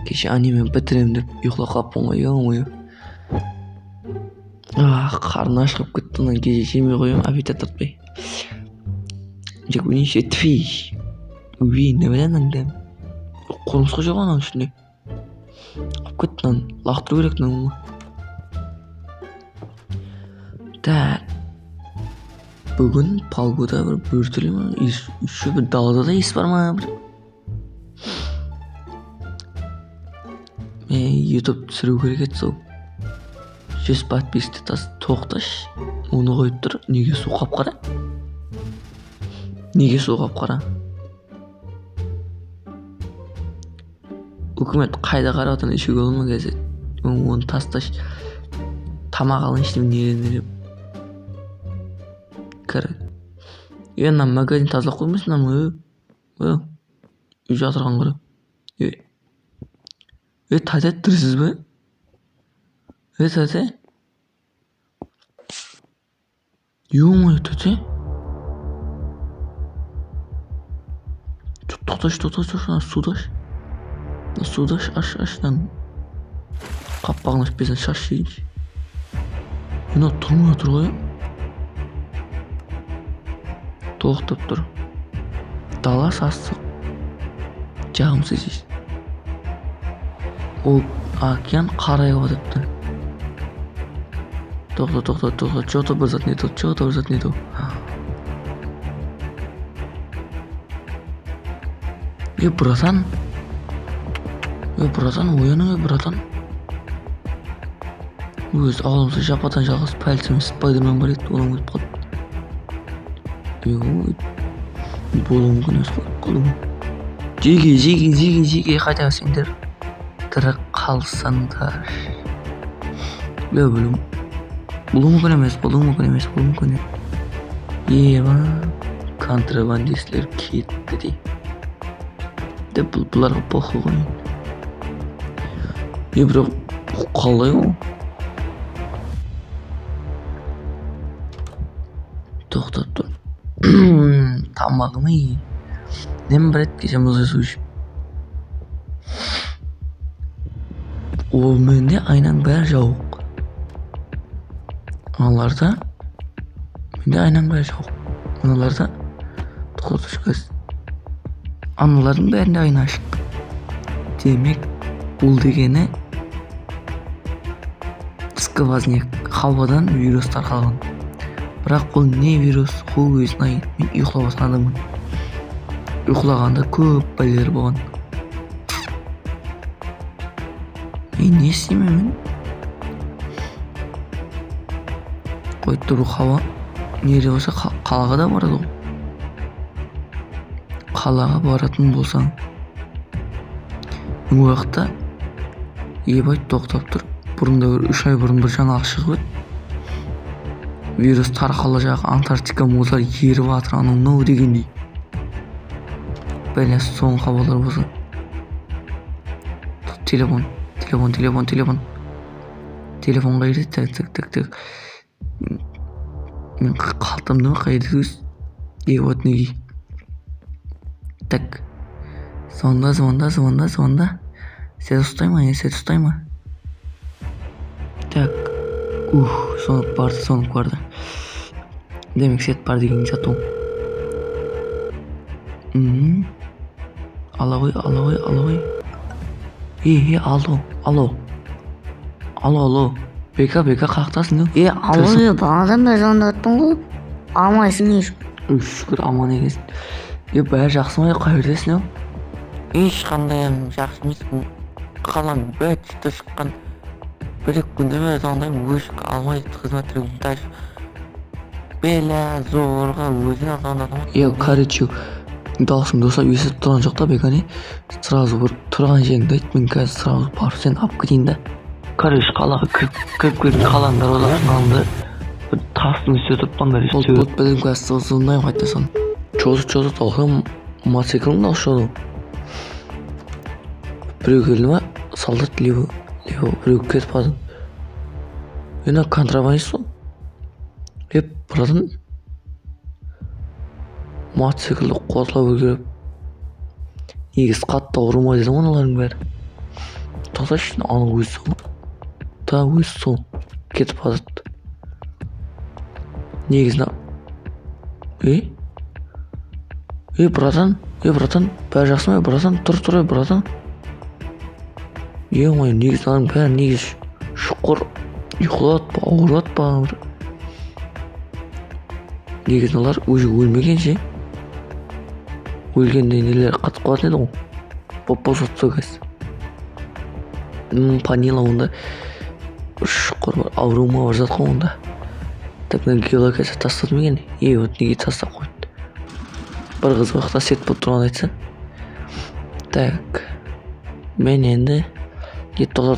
Kеше аниме бітірем деп ұйықтап қалыппын ғой, ё-моё. Қарны ашқып кетті, онан кеше жемей қоямын, аппетит тартпай. Жек неше тви. Не білем аңдам. Қорымсқа жоқ ананың ішінде. Алып кетті нан, лақтыру керек нан. Так. Бүгін Палгуда бір бөртілі ма? Еще бір далада да ес бар ма? YouTube түсіру керек еді сол. 100 подписчикті тоқташ. Оны қойып тұр. Неге су қап-қара? Неге су қап-қара? Үкімет қайда қарап отыр, ішуге болма газет. Оны тасташ. Тамақ алын іштім нерен. Кір. Ана магазин тазалап қоймайсың ма? Үй жатырған қыры. Тәте тұрсыз ба? Тәте? Ё-моё, тәте? Тоқташ, судаш, аштан. Қаппағын ашпайсан шаш жейінші. Мына тұрмай тұр ғой. Тоқтап тұр. Дала сасық. Жағымсыз еш. Ол океан қарай қадыпты. Тоқта. Что-то бір зат не то. Братан, ояның, братан. Өз ауылымызда жападан жалғыз пәлсіміз Спайдермен бар еді, оның өтіп қалды. Болуы мүмкін өз қолым. Жеге қайта сендер. Тірі қалсаңдар. Болуы мүмкін емес. Контрабандистлер кетті дей. Бұларға похуй ғой. Бірақ қалай ғой? Тоқтап тұр. Тамағым ей. Нем бір ет кеше мұзға су ішіп. Ол менде айнаң бәрі жауық. Аналарда менде айнаң бәрі жауық. Аналарда тоқтатушы көз. Аналардың бәрінде айна ашық. Демек бұл дегені сквозняк, хавадан вирус тарқалған. Бірақ бұл не вирус, ол өзін айт. Мен ұйықтап жатқан адаммын. Ұйықтағанда көп бәлелер болған. Не істеймін мен? Қойып тұру хава. Нере болса қалаға да барады ғой. Қалаға баратын болсаң. Бұл уақытта ебай тоқтап тұр. Бұрында 3 ай бұрын бір жаңалық шығып еді. Вирус тарқалы жағы Антарктика мұздар еріп жатыр анау дегендей. Бәле соңғы хабарлар болса. Телефон қайда? Так. Мен қалтамда ма қайда өз? Вот неге. Так. Звонда. Сет ұстай ма? Так. Соңып барды. Демек сет бар деген жату. Ала ғой. Алло. Бека қақтасың ау? Алло, бағадан бері звондаттың ғой. Алмайсың еш. Шүкір аман екенсің. Бәрі жақсы ма? Қай жердесің ау? Ешқандай жақсы емеспін. Қалам бәтті шыққан. Бір-екі күнде ме звондаймын, өшік алмайды қызметтерін таш. Беля зорға өзіне звондадым. Короче, даусың досап есіп тұрған жоқ та Бека не? Сразу бір тұрған жеріңді айт, мен қазір сразу барып сені алып кетейін да. Короче, қалаға кіріп қалаңдар оларыңды бір тастың үстіне тұрпаңдар. Бұл білім қазір звондаймын қайта сон. Чозы толқым мотоциклің даушы. Біреу келді ма? Солдат лево біреу кетіп қалды. Ена контрабандист сол. Братан мотоциклді қуатлап өгеріп негіз қатты ұрма деді ғой олардың бәрі. тоқташы, ана өзі сол. Та өзі сол. Кетіп қалады. Негізінде братан, бәрі жақсы ма, братан? Тұр, братан. Ой, негізінде ананың бәрі негізі шұқыр, ұйқылады ба, ауырады ба, бір. Негізінде олар өзі өлмегенше, өлгенде нелер қатып қалатын еді ғой. Босатса кәз. Панила онда шұқыр бар, ауру ма бар жатқан онда. Так, мен геологиясы тастадым екен. Вот неге тастап қойды. Бір қыз уақытта сет болып тұрған айтса. Так, мен енді тоқта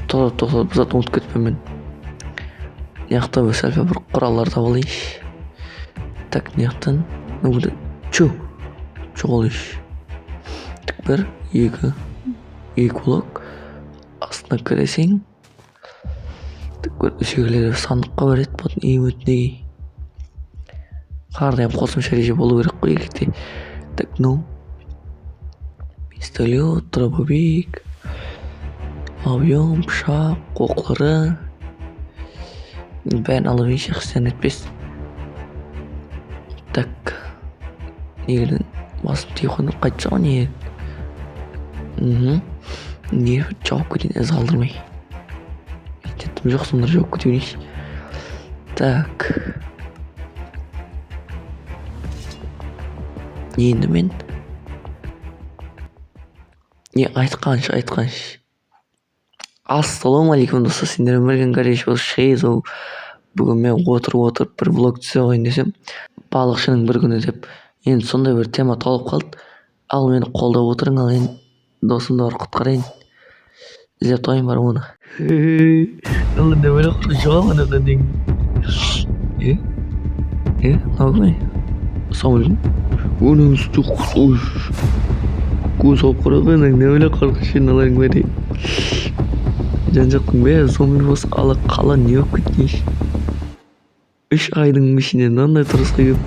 тұр. Біз атын ұмытып кетпен мен. Неяқта сәлпе бір құралдар табылайыншы. Так, неяқтан чоғылайыншы. Так, бір, екі блок. Астына кіресең. Так, бір үшегілері сандыққа береді. Бұтын өтінеге. Қардайым қосымша реже болу керек қой екте. Так, пистолет, дробовик, объем, пышақ, қоқлары. Бәрін алып еш қыстан етпес. Так, негерден басым телефонды қайтса ма не? Не жауап кетейін әз қалдырмай. Жеттім жоқ, сондар жауап кетейін. Так, енді мен айтқаншы. Ассалаумағалейкум достар, сендермен бірге Горячий Шейзоу. Бүгін мен отырып бір влог түсе қойын десем, балықшының бір күні деп. Енді сондай бір тема толып қалды. Ал мені қолдап отырың, ал енді досымды бар құтқарайын. Іздеп тойын бар оны. Ол не böyle құржауын одан дең. Нағылай? Ассалаумағалейкум. Оның үсті құсуш. Көз алып қарағайын, не böyle қарқышын аларың бәрі. Жан-жақтың бәрі зомби болса қала не өп кеткенш. 3 айдың ішіне нандай тұрысқа кеп.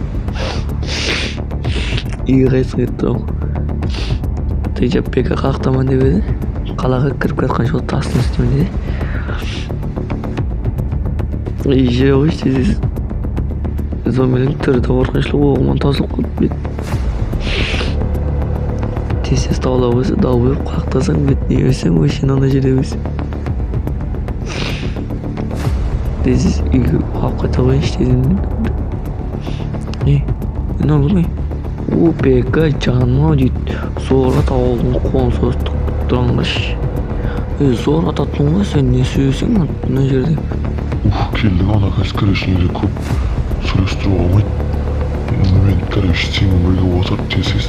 Үйге қайтсын етті ау. Тежап бека қақтаман деп еді. Қалаға кіріп кетқан жол тастың үстімен еді. Жер ғой істесіз. Зомбилің түрі қорқыншылығы оғыман тасылып қалып бет. Тез таулап өсі дау бөп қақтасаң бетіне өсең өшен ана жерде өсі. Тез үйге қап қайта қойыншы тезінен. Не олғылмай? Бека жаныма дейді. Зорға тауылдың қоң создық тұраңдаш. Зор ататын ғой, сен не сөйесің ана жерде? Келдің ана кірішінері көп сөйлестіру алмайды. Мен кіріш сенің бірге отырып тезсіз.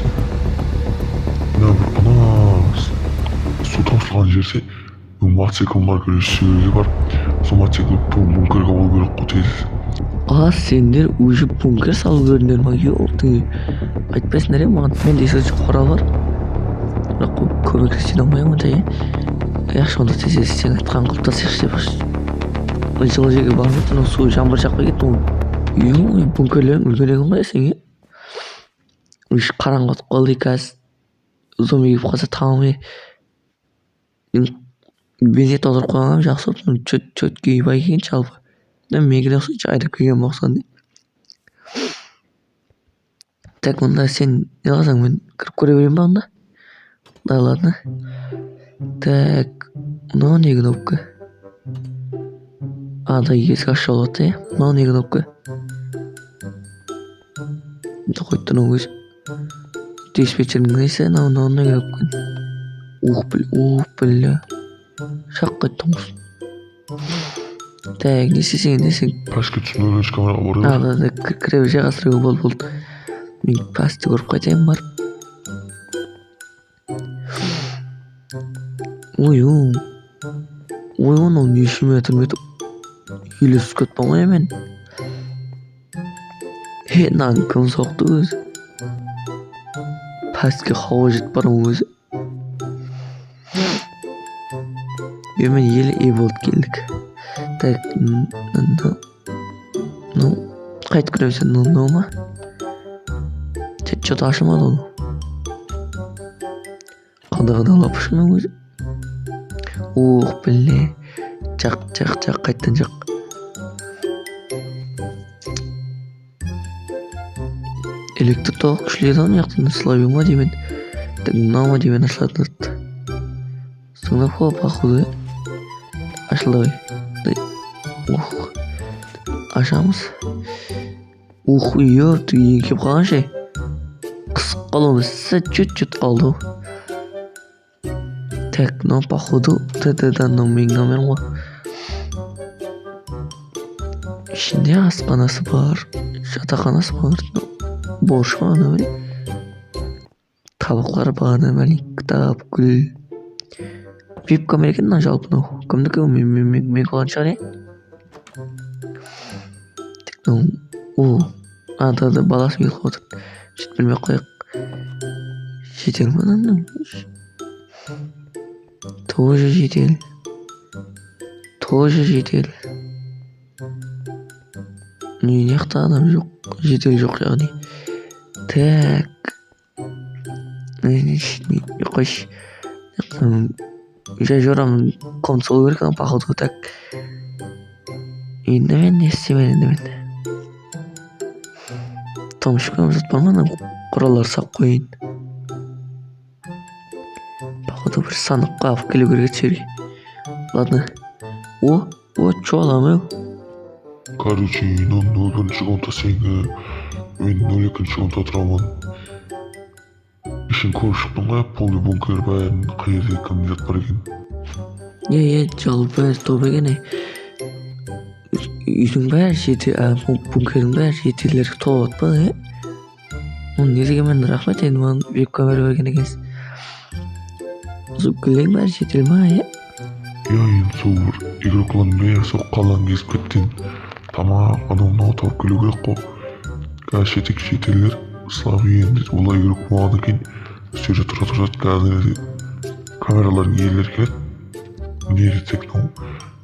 Мен бұна су таусылған жерде мотоциклім бар, кіріш сөйлеге бар. Сол мотоциклі бункерға болу керек қой тезсіз. Сендер уже бункер салу көріндер ма? Йоқтың айтпайсыңдар маған. Мен дейсіз қорал бар. Бірақ көбек сен алмаймын да яқшы онда тезсіз сен айтқан құлта сияқты деп жылы жерге барып отырмын, су жаңбыр жақпай кетті ғой. Бункерлерін үлгереген ғой сен. Үш қараңғы отып қалды қазір. Зомби келіп қалса тамамай бензин толтырып қойғанға жақсы болып, чөтке бай келген жалпы. Мегеле ұқсайынша айдап келген боқсан де. Так, онда сен не қылсаң, мен кіріп көре берейін ба онда? Да ладно. Так, мынау не кнопка? Да, есік ашып алып жатты, мынау не кнопка? Қойып тұр өзі. Диспетчердің несі, мынау не кнопка? Бля. Шақ қайттың құсын. Так, не істесең? Пәшке түсін өліш камераға барып. Да, кіре бір жай қасырығы болды. Мен пәсті көріп қайтайын бар. Онау неші метр елесіз көтпен ғой мен. Нан кім соқты өзі. Пәске қауа жет барым өзі. Мен елі болды келдік. Так, қайт көремсен, мынау ма? Что-то ашылмады оны. Қадағыда лапышының өзі. Біле. Жақ, қайттан жақ. Электр тоқ күшледі ан яқтан слабый ма деймен. Так мынау ма деймен ашылатын ұртты. Соңда походу ашылды. Ашамыз. Ёрт, кеп қалған ше. Қысып қалуымыз чуть-чуть қалды. Так, но походу ТТ-дан мен номер ғой. Ішінде асханасы бар, жатақханасы бар. Бош ма нөмір? Табақлар бар нөмір, кітап, гүл. Вип камера екен жалпы мынау. Кімдікі мен қалған шығар, да баласы келіп отыр. Жет білмей қояқ. Жетел ма анам? Тоже жетел. Неяқта адам жоқ. Жетел жоқ яғни. Так. Қойш. Жай жорамын комнат солу керек ана походу. Так. Енді мен не істемейін енді мен. Томшыққа жатпамын, құралар сақ қойын. Походу бір саныққа алып келу керек жерге. Ладно. Чо аламын өу? Короче, 0-1 комната сен, мен 0-2 комната тұрамын. Ішін көріп шықтым ғой, полный бункер бәрін қайырды кім жатпар екен. Жалып бәрі топ екен. Үйдің бәрі жеті, бункердің бәрі жетілер толып па, Оны не деген мен рахмет енді маған веб камера берген екенсіз. Гүлең бәрі жетіл ма, Енді сол бір игроклардың бәрі сол қалан кезіп кеттен. Тамақ, анау тауып келу керек қой. Қазір жетелер, слабый енді олай игрок болған екен. Сөйде тұрады, қазір камералардың иелері келеді. Неде тек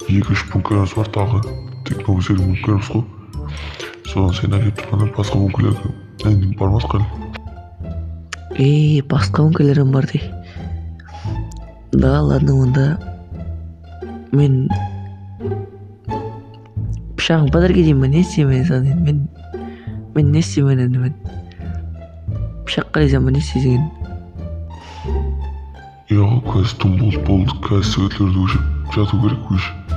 2-3 бункеріміз бар тағы. Тек серік бункеріміз қой. Содан сен әкеп тұрғанда басқа бункерлерге әндім бармас қали. Басқа бункерлерім бар дей. Да, ладно, онда мен пышағын падарге дейін не істеймін саған. Мен не істеймін енді мен. Пышақ қарайсам не істейсің? Қазір түн болды, қазір светлерді өшіп жату керек өшіп.